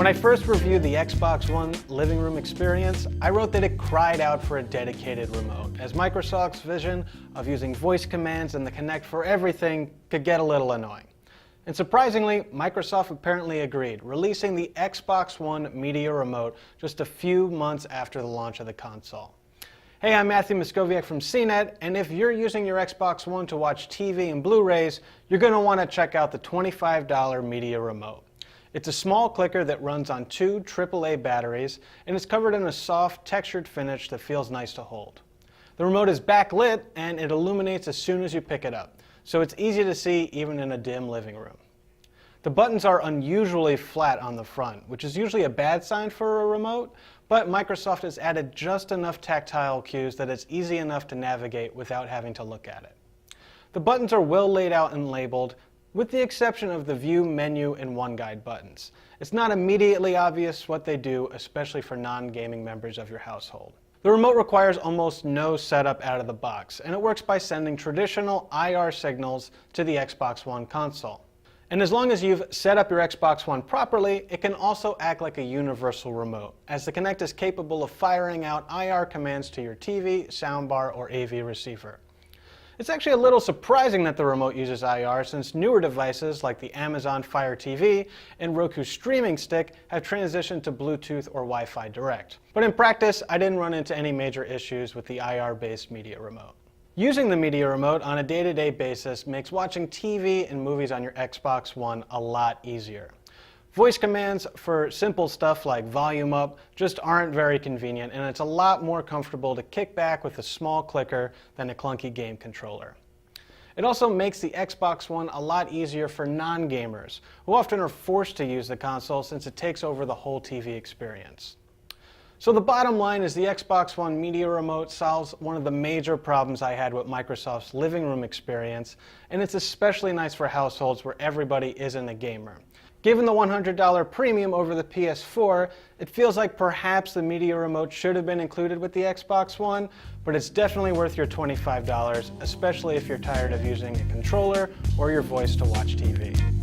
When I first reviewed the Xbox One living room experience, I wrote that it cried out for a dedicated remote, as Microsoft's vision of using voice commands and the Kinect for everything could get a little annoying. And surprisingly, Microsoft apparently agreed, releasing the Xbox One Media Remote just a few months after the launch of the console. Hey, I'm Matthew Moscoviak from CNET, and if you're using your Xbox One to watch TV and Blu-rays, you're going to want to check out the $25 Media Remote. It's a small clicker that runs on two AAA batteries, and it's covered in a soft, textured finish that feels nice to hold. The remote is backlit, and it illuminates as soon as you pick it up, so it's easy to see even in a dim living room. The buttons are unusually flat on the front, which is usually a bad sign for a remote, but Microsoft has added just enough tactile cues that it's easy enough to navigate without having to look at it. The buttons are well laid out and labeled, with the exception of the View, Menu, and One Guide buttons. It's not immediately obvious what they do, especially for non-gaming members of your household. The remote requires almost no setup out of the box, and it works by sending traditional IR signals to the Xbox One console. And as long as you've set up your Xbox One properly, it can also act like a universal remote, as the Kinect is capable of firing out IR commands to your TV, soundbar, or AV receiver. It's actually a little surprising that the remote uses IR, since newer devices like the Amazon Fire TV and Roku Streaming Stick have transitioned to Bluetooth or Wi-Fi Direct. But in practice, I didn't run into any major issues with the IR-based media remote. Using the media remote on a day-to-day basis makes watching TV and movies on your Xbox One a lot easier. Voice commands for simple stuff like volume up just aren't very convenient, and it's a lot more comfortable to kick back with a small clicker than a clunky game controller. It also makes the Xbox One a lot easier for non-gamers, who often are forced to use the console since it takes over the whole TV experience. So the bottom line is the Xbox One Media Remote solves one of the major problems I had with Microsoft's living room experience, and it's especially nice for households where everybody isn't a gamer. Given the $100 premium over the PS4, it feels like perhaps the Media Remote should have been included with the Xbox One, but it's definitely worth your $25, especially if you're tired of using a controller or your voice to watch TV.